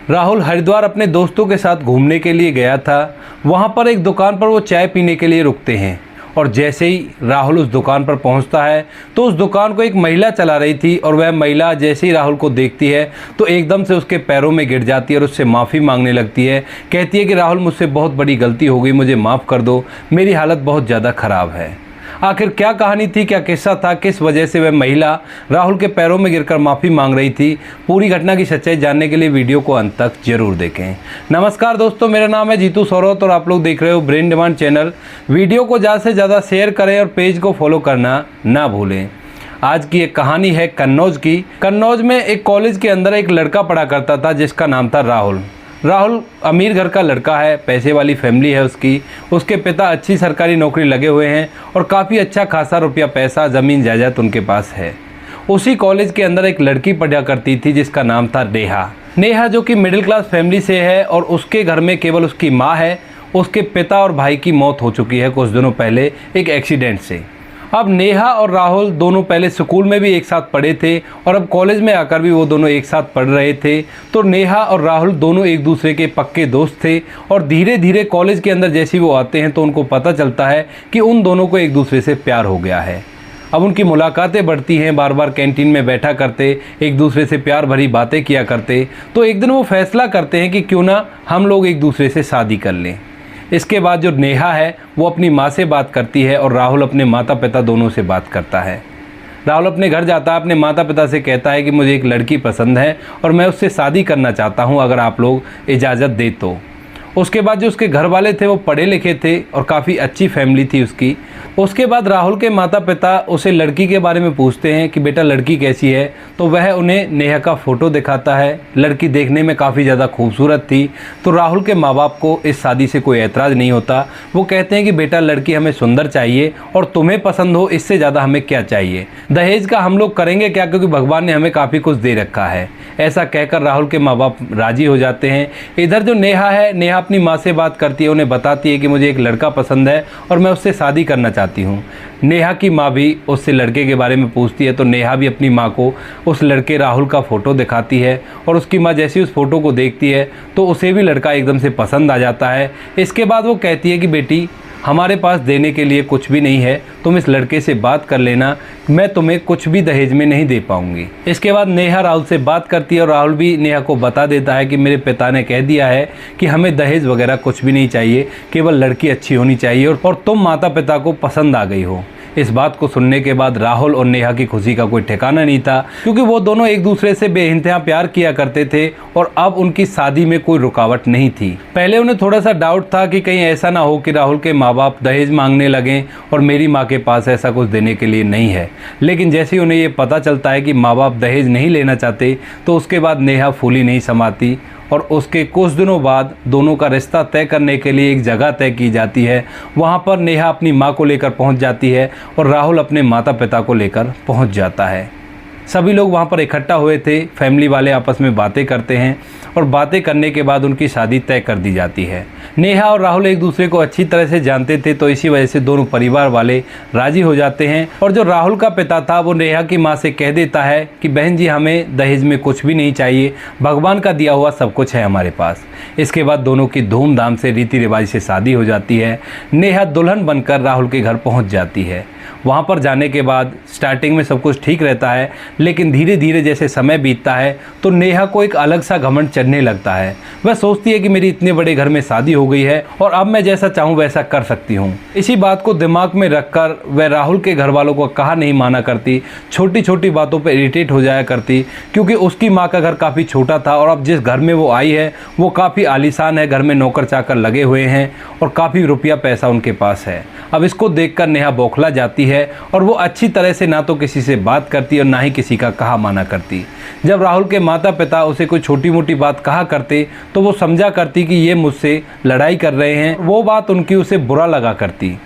राहुल हरिद्वार अपने दोस्तों के साथ घूमने के लिए गया था। वहाँ पर एक दुकान पर वो चाय पीने के लिए रुकते हैं और जैसे ही राहुल उस दुकान पर पहुँचता है तो उस दुकान को एक महिला चला रही थी और वह महिला जैसे ही राहुल को देखती है तो एकदम से उसके पैरों में गिर जाती है और उससे माफ़ी मांगने लगती है। कहती है कि राहुल, मुझसे बहुत बड़ी गलती हो गई, मुझे माफ़ कर दो, मेरी हालत बहुत ज़्यादा ख़राब है। आखिर क्या कहानी थी, क्या किस्सा था, किस वजह से वह महिला राहुल के पैरों में गिरकर माफ़ी मांग रही थी, पूरी घटना की सच्चाई जानने के लिए वीडियो को अंत तक जरूर देखें। नमस्कार दोस्तों, मेरा नाम है जीतू सौरत और आप लोग देख रहे हो ब्रेन डिमांड चैनल। वीडियो को ज़्यादा से ज़्यादा शेयर करें और पेज को फॉलो करना ना भूलें। आज की एक कहानी है कन्नौज की। कन्नौज में एक कॉलेज के अंदर एक लड़का पढ़ा करता था जिसका नाम था राहुल। राहुल अमीर घर का लड़का है, पैसे वाली फैमिली है उसकी। उसके पिता अच्छी सरकारी नौकरी लगे हुए हैं और काफ़ी अच्छा खासा रुपया पैसा ज़मीन जायदाद उनके पास है। उसी कॉलेज के अंदर एक लड़की पढ़ा करती थी जिसका नाम था नेहा। नेहा जो कि मिडिल क्लास फैमिली से है और उसके घर में केवल उसकी माँ है। उसके पिता और भाई की मौत हो चुकी है कुछ दिनों पहले एक एक्सीडेंट से। अब नेहा और राहुल दोनों पहले स्कूल में भी एक साथ पढ़े थे और अब कॉलेज में आकर भी वो दोनों एक साथ पढ़ रहे थे। तो नेहा और राहुल दोनों एक दूसरे के पक्के दोस्त थे और धीरे धीरे कॉलेज के अंदर जैसे वो आते हैं तो उनको पता चलता है कि उन दोनों को एक दूसरे से प्यार हो गया है। अब उनकी मुलाकातें बढ़ती हैं, बार बार कैंटीन में बैठा करते, एक दूसरे से प्यार भरी बातें किया करते। तो एक दिन वो फैसला करते हैं कि क्यों ना हम लोग एक दूसरे से शादी कर लें। इसके बाद जो नेहा है वो अपनी माँ से बात करती है और राहुल अपने माता पिता दोनों से बात करता है। राहुल अपने घर जाता है, अपने माता पिता से कहता है कि मुझे एक लड़की पसंद है और मैं उससे शादी करना चाहता हूँ, अगर आप लोग इजाज़त दे तो। उसके बाद जो उसके घर वाले थे वो पढ़े लिखे थे और काफ़ी अच्छी फैमिली थी उसकी। उसके बाद राहुल के माता पिता उसे लड़की के बारे में पूछते हैं कि बेटा लड़की कैसी है, तो वह उन्हें नेहा का फ़ोटो दिखाता है। लड़की देखने में काफ़ी ज़्यादा खूबसूरत थी। तो राहुल के माँ बाप को इस शादी से कोई ऐतराज़ नहीं होता। वो कहते हैं कि बेटा लड़की हमें सुंदर चाहिए और तुम्हें पसंद हो, इससे ज़्यादा हमें क्या चाहिए, दहेज का हम लोग करेंगे क्या, क्योंकि भगवान ने हमें काफ़ी कुछ दे रखा है। ऐसा कहकर राहुल के माँ बाप राज़ी हो जाते हैं। इधर जो नेहा है, नेहा अपनी माँ से बात करती है, उन्हें बताती है कि मुझे एक लड़का पसंद है और मैं उससे शादी करना चाहती हूँ। नेहा की माँ भी उससे लड़के के बारे में पूछती है तो नेहा भी अपनी माँ को उस लड़के राहुल का फ़ोटो दिखाती है और उसकी माँ जैसी उस फ़ोटो को देखती है तो उसे भी लड़का एकदम से पसंद आ जाता है। इसके बाद वो कहती है कि बेटी हमारे पास देने के लिए कुछ भी नहीं है, तुम इस लड़के से बात कर लेना, मैं तुम्हें कुछ भी दहेज में नहीं दे पाऊंगी। इसके बाद नेहा राहुल से बात करती है और राहुल भी नेहा को बता देता है कि मेरे पिता ने कह दिया है कि हमें दहेज वगैरह कुछ भी नहीं चाहिए, केवल लड़की अच्छी होनी चाहिए और तुम माता पिता को पसंद आ गई हो। इस बात को सुनने के बाद राहुल और नेहा की खुशी का कोई ठिकाना नहीं था, क्योंकि वो दोनों एक दूसरे से बेइंतहा प्यार किया करते थे और अब उनकी शादी में कोई रुकावट नहीं थी। पहले उन्हें थोड़ा सा डाउट था कि कहीं ऐसा ना हो कि राहुल के माँ बाप दहेज मांगने लगें और मेरी माँ के पास ऐसा कुछ देने के लिए नहीं है। लेकिन जैसे ही उन्हें ये पता चलता है कि माँ बाप दहेज नहीं लेना चाहते तो उसके बाद नेहा फूली नहीं समाती और उसके कुछ दिनों बाद दोनों का रिश्ता तय करने के लिए एक जगह तय की जाती है। वहाँ पर नेहा अपनी माँ को लेकर पहुँच जाती है और राहुल अपने माता पिता को लेकर पहुँच जाता है। सभी लोग वहाँ पर इकट्ठा हुए थे, फैमिली वाले आपस में बातें करते हैं और बातें करने के बाद उनकी शादी तय कर दी जाती है। नेहा और राहुल एक दूसरे को अच्छी तरह से जानते थे तो इसी वजह से दोनों परिवार वाले राज़ी हो जाते हैं। और जो राहुल का पिता था वो नेहा की माँ से कह देता है कि बहन जी हमें दहेज में कुछ भी नहीं चाहिए, भगवान का दिया हुआ सब कुछ है हमारे पास। इसके बाद दोनों की धूमधाम से रीति रिवाज से शादी हो जाती है। नेहा दुल्हन बनकर राहुल के घर पहुँच जाती है। वहाँ पर जाने के बाद स्टार्टिंग में सब कुछ ठीक रहता है, लेकिन धीरे धीरे जैसे समय बीतता है तो नेहा को एक अलग सा घमंड चढ़ने लगता है। वह सोचती है कि मेरी इतने बड़े घर में शादी हो गई है और अब मैं जैसा चाहूँ वैसा कर सकती हूँ। इसी बात को दिमाग में रखकर वह राहुल के घर वालों को कहा नहीं माना करती, छोटी छोटी बातों पर इरिटेट हो जाया करती, क्योंकि उसकी माँ का घर काफ़ी छोटा था और अब जिस घर में वो आई है वो काफ़ी आलीशान है, घर में नौकर चाकर लगे हुए हैं और काफ़ी रुपया पैसा उनके पास है। अब इसको देखकर नेहा बौखला जाती है और वो अच्छी तरह से ना तो किसी से बात करती और ना ही किसी का कहा माना करती। जब राहुल के माता पिता उसे कोई छोटी मोटी बात कहा करते तो वो समझा करती कि ये मुझसे लड़ाई कर रहे हैं, वो बात उनकी उसे बुरा लगा करती।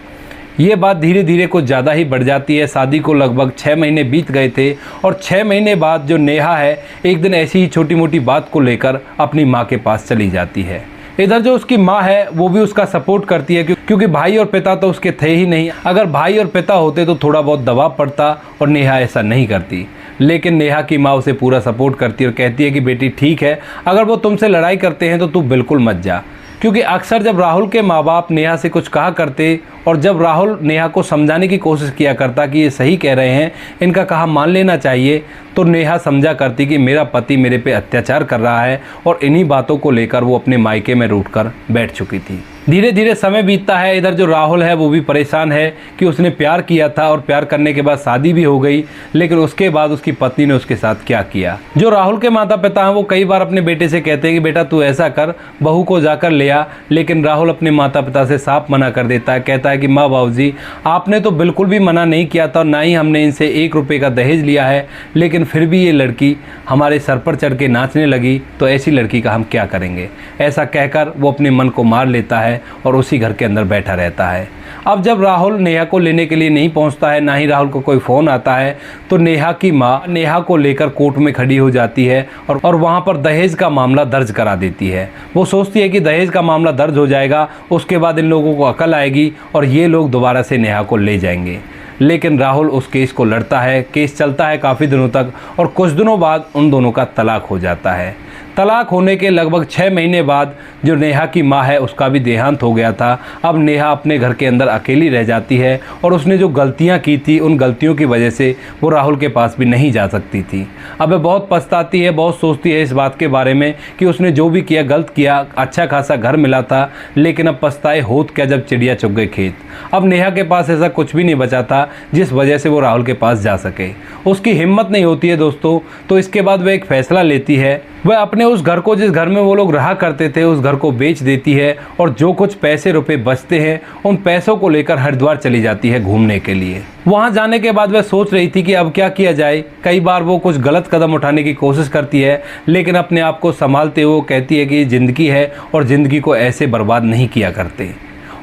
ये बात धीरे धीरे कुछ ज़्यादा ही बढ़ जाती है। शादी को लगभग 6 महीने बीत गए थे और 6 महीने बाद जो नेहा है एक दिन ऐसी ही छोटी मोटी बात को लेकर अपनी माँ के पास चली जाती है। इधर जो उसकी माँ है वो भी उसका सपोर्ट करती है, क्योंकि भाई और पिता तो उसके थे ही नहीं। अगर भाई और पिता होते तो थोड़ा बहुत दबाव पड़ता और नेहा ऐसा नहीं करती। लेकिन नेहा की माँ उसे पूरा सपोर्ट करती है और कहती है कि बेटी ठीक है, अगर वो तुमसे लड़ाई करते हैं तो तू बिल्कुल मत जा। क्योंकि अक्सर जब राहुल के माँ बाप नेहा से कुछ कहा करते और जब राहुल नेहा को समझाने की कोशिश किया करता कि ये सही कह रहे हैं, इनका कहा मान लेना चाहिए, तो नेहा समझा करती कि मेरा पति मेरे पे अत्याचार कर रहा है, और इन्हीं बातों को लेकर वो अपने मायके में रूठकर बैठ चुकी थी। धीरे धीरे समय बीतता है। इधर जो राहुल है वो भी परेशान है कि उसने प्यार किया था और प्यार करने के बाद शादी भी हो गई, लेकिन उसके बाद उसकी पत्नी ने उसके साथ क्या किया। जो राहुल के माता पिता हैं वो कई बार अपने बेटे से कहते हैं कि बेटा तू ऐसा कर, बहू को जाकर ले आ, लेकिन राहुल अपने माता पिता से साफ मना कर देता है। कहता है कि माँ बाबूजी आपने तो बिल्कुल भी मना नहीं किया था, ना ही हमने इनसे 1 रुपये का दहेज लिया है, लेकिन फिर भी ये लड़की हमारे सर पर चढ़ के नाचने लगी, तो ऐसी लड़की का हम क्या करेंगे। ऐसा कहकर वो अपने मन को मार लेता है और उसी घर के अंदर बैठा रहता है। अब जब राहुल नेहा को लेने के लिए नहीं पहुंचता है, ना ही राहुल को कोई फ़ोन आता है, तो नेहा की माँ नेहा को लेकर कोर्ट में खड़ी हो जाती है और वहाँ पर दहेज का मामला दर्ज करा देती है। वो सोचती है कि दहेज का मामला दर्ज हो जाएगा, उसके बाद इन लोगों को अकल आएगी और ये लोग दोबारा से नेहा को ले जाएंगे। लेकिन राहुल उस केस को लड़ता है। केस चलता है काफ़ी दिनों तक और कुछ दिनों बाद उन दोनों का तलाक हो जाता है। तलाक होने के लगभग 6 महीने बाद जो नेहा की माँ है उसका भी देहांत हो गया था। अब नेहा अपने घर के अंदर अकेली रह जाती है और उसने जो गलतियाँ की थी उन गलतियों की वजह से वो राहुल के पास भी नहीं जा सकती थी। अब वो बहुत पछताती है, बहुत सोचती है इस बात के बारे में कि उसने जो भी किया गलत किया, अच्छा खासा घर मिला था, लेकिन अब पछताए होत क्या जब चिड़िया चुग गई खेत। अब नेहा के पास ऐसा कुछ भी नहीं बचा था जिस वजह से वो राहुल के पास जा सके। उसकी हिम्मत नहीं होती है दोस्तों। तो इसके बाद वह एक फ़ैसला लेती है, वह अपने उस घर को, जिस घर में वो लोग रहा करते थे, उस घर को बेच देती है और जो कुछ पैसे रुपए बचते हैं उन पैसों को लेकर हरिद्वार चली जाती है घूमने के लिए। वहाँ जाने के बाद वह सोच रही थी कि अब क्या किया जाए। कई बार वो कुछ गलत कदम उठाने की कोशिश करती है, लेकिन अपने आप को संभालते हुए कहती है कि ज़िंदगी है और ज़िंदगी को ऐसे बर्बाद नहीं किया करते।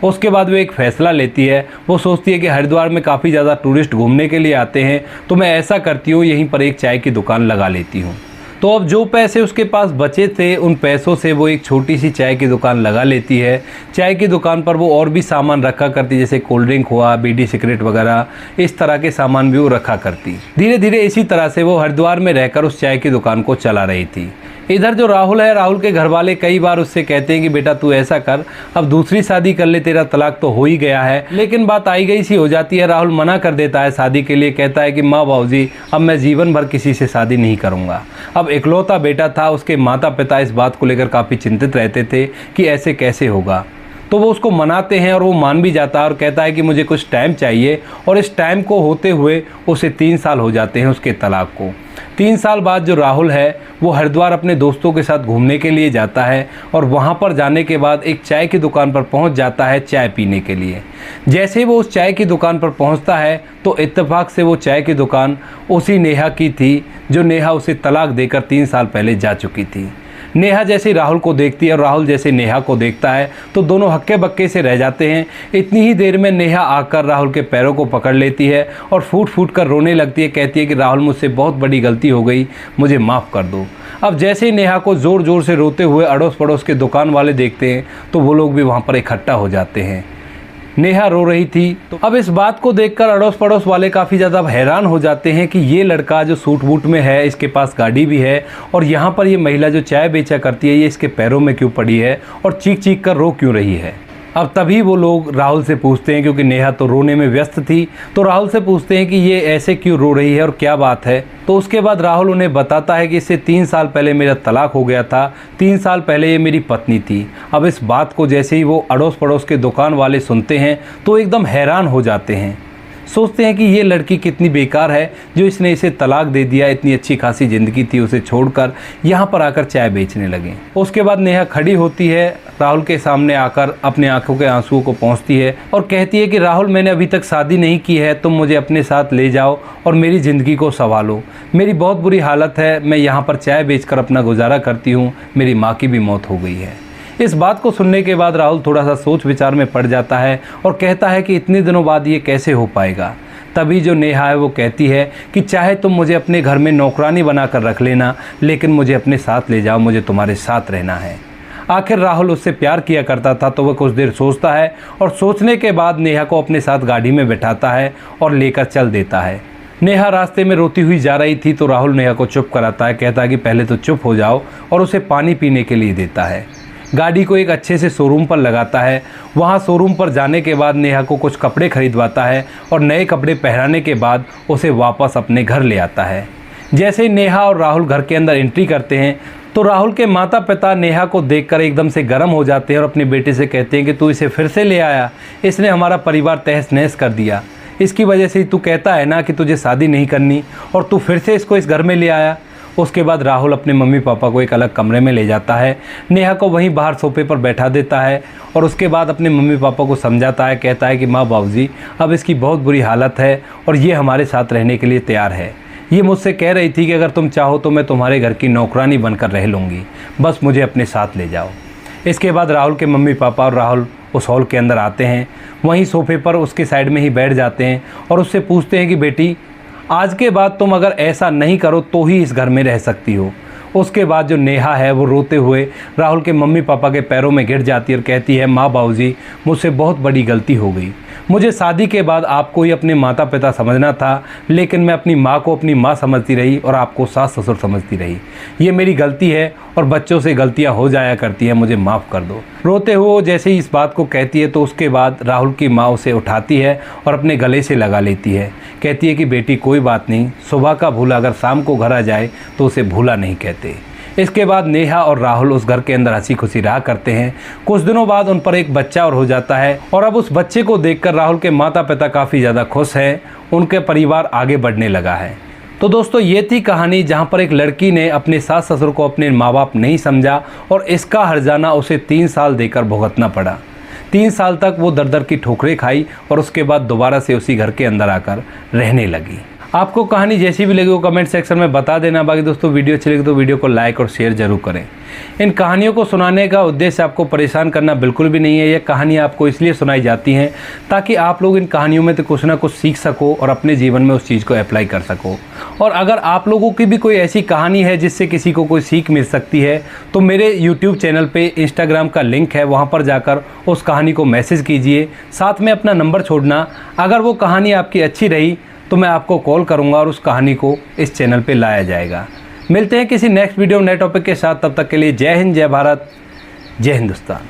उसके बाद वो एक फ़ैसला लेती है। वो सोचती है कि हरिद्वार में काफ़ी ज़्यादा टूरिस्ट घूमने के लिए आते हैं, तो मैं ऐसा करती हूँ यहीं पर एक चाय की दुकान लगा लेती हूँ। तो अब जो पैसे उसके पास बचे थे उन पैसों से वो एक छोटी सी चाय की दुकान लगा लेती है। चाय की दुकान पर वो और भी सामान रखा करती, जैसे कोल्ड ड्रिंक हुआ, बीड़ी सिगरेट वगैरह, इस तरह के सामान भी वो रखा करती। धीरे धीरे इसी तरह से वो हरिद्वार में रहकर उस चाय की दुकान को चला रही थी। इधर जो राहुल है, राहुल के घर वाले कई बार उससे कहते हैं कि बेटा तू ऐसा कर, अब दूसरी शादी कर ले, तेरा तलाक तो हो ही गया है। लेकिन बात आई गई सी हो जाती है। राहुल मना कर देता है शादी के लिए, कहता है कि माँ बाबूजी अब मैं जीवन भर किसी से शादी नहीं करूँगा। अब इकलौता बेटा था, उसके माता पिता इस बात को लेकर काफ़ी चिंतित रहते थे कि ऐसे कैसे होगा। तो वो उसको मनाते हैं और वो मान भी जाता है और कहता है कि मुझे कुछ टाइम चाहिए, और इस टाइम को होते हुए उसे 3 साल हो जाते हैं उसके तलाक को। 3 साल बाद जो राहुल है वो हरिद्वार अपने दोस्तों के साथ घूमने के लिए जाता है और वहाँ पर जाने के बाद एक चाय की दुकान पर पहुँच जाता है चाय पीने के लिए। जैसे ही वो उस चाय की दुकान पर पहुँचता है तो इत्तेफाक से वो चाय की दुकान उसी नेहा की थी जो नेहा उसे तलाक देकर 3 साल पहले जा चुकी थी। नेहा जैसे राहुल को देखती है और राहुल जैसे नेहा को देखता है तो दोनों हक्के बक्के से रह जाते हैं। इतनी ही देर में नेहा आकर राहुल के पैरों को पकड़ लेती है और फूट फूट कर रोने लगती है। कहती है कि राहुल मुझसे बहुत बड़ी गलती हो गई, मुझे माफ़ कर दो। अब जैसे ही नेहा को ज़ोर ज़ोर से रोते हुए अड़ोस पड़ोस के दुकान वाले देखते हैं तो वो लोग भी वहाँ पर इकट्ठा हो जाते हैं। नेहा रो रही थी। तो अब इस बात को देखकर अड़ोस पड़ोस वाले काफ़ी ज़्यादा हैरान हो जाते हैं कि ये लड़का जो सूट बूट में है, इसके पास गाड़ी भी है, और यहाँ पर ये महिला जो चाय बेचा करती है ये इसके पैरों में क्यों पड़ी है और चीख चीख कर रो क्यों रही है। अब तभी वो लोग राहुल से पूछते हैं, क्योंकि नेहा तो रोने में व्यस्त थी, तो राहुल से पूछते हैं कि ये ऐसे क्यों रो रही है और क्या बात है। तो उसके बाद राहुल उन्हें बताता है कि इससे 3 साल पहले मेरा तलाक हो गया था, 3 साल पहले ये मेरी पत्नी थी। अब इस बात को जैसे ही वो अड़ोस पड़ोस के दुकान वाले सुनते हैं तो एकदम हैरान हो जाते हैं, सोचते हैं कि ये लड़की कितनी बेकार है जो इसने इसे तलाक दे दिया। इतनी अच्छी खासी ज़िंदगी थी उसे छोड़कर यहाँ पर आकर चाय बेचने लगे। उसके बाद नेहा खड़ी होती है, राहुल के सामने आकर अपने आंखों के आंसुओं को पोंछती है और कहती है कि राहुल मैंने अभी तक शादी नहीं की है, तुम मुझे अपने साथ ले जाओ और मेरी ज़िंदगी को संभालो। मेरी बहुत बुरी हालत है, मैं यहाँ पर चाय बेचकर अपना गुजारा करती हूँ, मेरी माँ की भी मौत हो गई है। इस बात को सुनने के बाद राहुल थोड़ा सा सोच विचार में पड़ जाता है और कहता है कि इतने दिनों बाद ये कैसे हो पाएगा। तभी जो नेहा है वो कहती है कि चाहे तुम मुझे अपने घर में नौकरानी बनाकर रख लेना, लेकिन मुझे अपने साथ ले जाओ, मुझे तुम्हारे साथ रहना है। आखिर राहुल उससे प्यार किया करता था तो वह कुछ देर सोचता है और सोचने के बाद नेहा को अपने साथ गाड़ी में बैठाता है और लेकर चल देता है। नेहा रास्ते में रोती हुई जा रही थी तो राहुल नेहा को चुप कराता है, कहता है कि पहले तो चुप हो जाओ, और उसे पानी पीने के लिए देता है। गाड़ी को एक अच्छे से शोरूम पर लगाता है। वहाँ शोरूम पर जाने के बाद नेहा को कुछ कपड़े खरीदवाता है और नए कपड़े पहनाने के बाद उसे वापस अपने घर ले आता है। जैसे ही नेहा और राहुल घर के अंदर एंट्री करते हैं तो राहुल के माता पिता नेहा को देखकर एकदम से गर्म हो जाते हैं और अपने बेटे से कहते हैं कि तू इसे फिर से ले आया, इसने हमारा परिवार तहस नहस कर दिया, इसकी वजह से ही तू कहता है ना कि तुझे शादी नहीं करनी, और तू फिर से इसको इस घर में ले आया। उसके बाद राहुल अपने मम्मी पापा को एक अलग कमरे में ले जाता है, नेहा को वहीं बाहर सोफे पर बैठा देता है और उसके बाद अपने मम्मी पापा को समझाता है, कहता है कि माँ बाबूजी अब इसकी बहुत बुरी हालत है और ये हमारे साथ रहने के लिए तैयार है। ये मुझसे कह रही थी कि अगर तुम चाहो तो मैं तुम्हारे घर की नौकरानी बनकर रह लूँगी, बस मुझे अपने साथ ले जाओ। इसके बाद राहुल के मम्मी पापा और राहुल उस हॉल के अंदर आते हैं, वहीं सोफे पर उसके साइड में ही बैठ जाते हैं और उससे पूछते हैं कि बेटी आज के बाद तुम अगर ऐसा नहीं करो तो ही इस घर में रह सकती हो। उसके बाद जो नेहा है वो रोते हुए राहुल के मम्मी पापा के पैरों में गिर जाती है और कहती है, माँ बाबूजी मुझसे बहुत बड़ी गलती हो गई, मुझे शादी के बाद आपको ही अपने माता पिता समझना था, लेकिन मैं अपनी माँ को अपनी माँ समझती रही और आपको सास ससुर समझती रही। ये मेरी गलती है और बच्चों से गलतियाँ हो जाया करती हैं, मुझे माफ़ कर दो। रोते हुए जैसे ही इस बात को कहती है तो उसके बाद राहुल की माँ उसे उठाती है और अपने गले से लगा लेती है। कहती है कि बेटी कोई बात नहीं, सुबह का भूला अगर शाम को घर आ जाए तो उसे भूला नहीं कहते। इसके बाद नेहा और राहुल उस घर के अंदर हंसी खुशी रहा करते हैं। कुछ दिनों बाद उन पर एक बच्चा और हो जाता है और अब उस बच्चे को देखकर राहुल के माता पिता काफ़ी ज़्यादा खुश हैं, उनके परिवार आगे बढ़ने लगा है। तो दोस्तों ये थी कहानी जहाँ पर एक लड़की ने अपने सास ससुर को अपने माँ बाप नहीं समझा और इसका हर्जाना उसे 3 साल देकर भुगतना पड़ा। 3 साल तक वो दर दर की ठोकरें खाई और उसके बाद दोबारा से उसी घर के अंदर आकर रहने लगी। आपको कहानी जैसी भी लगी वो कमेंट सेक्शन में बता देना। बाकी दोस्तों वीडियो अच्छी लगी तो वीडियो को लाइक और शेयर जरूर करें। इन कहानियों को सुनाने का उद्देश्य आपको परेशान करना बिल्कुल भी नहीं है। ये कहानियाँ आपको इसलिए सुनाई जाती हैं ताकि आप लोग इन कहानियों में तो कुछ ना कुछ सीख सको और अपने जीवन में उस चीज़ को अप्लाई कर सको। और अगर आप लोगों की भी कोई ऐसी कहानी है जिससे किसी को कोई सीख मिल सकती है तो मेरे यूट्यूब चैनल पे इंस्टाग्राम का लिंक है, वहाँ पर जाकर उस कहानी को मैसेज कीजिए, साथ में अपना नंबर छोड़ना। अगर वो कहानी आपकी अच्छी रही तो मैं आपको कॉल करूंगा और उस कहानी को इस चैनल पे लाया जाएगा। मिलते हैं किसी नेक्स्ट वीडियो नए टॉपिक के साथ, तब तक के लिए जय हिंद, जय भारत, जय हिंदुस्तान।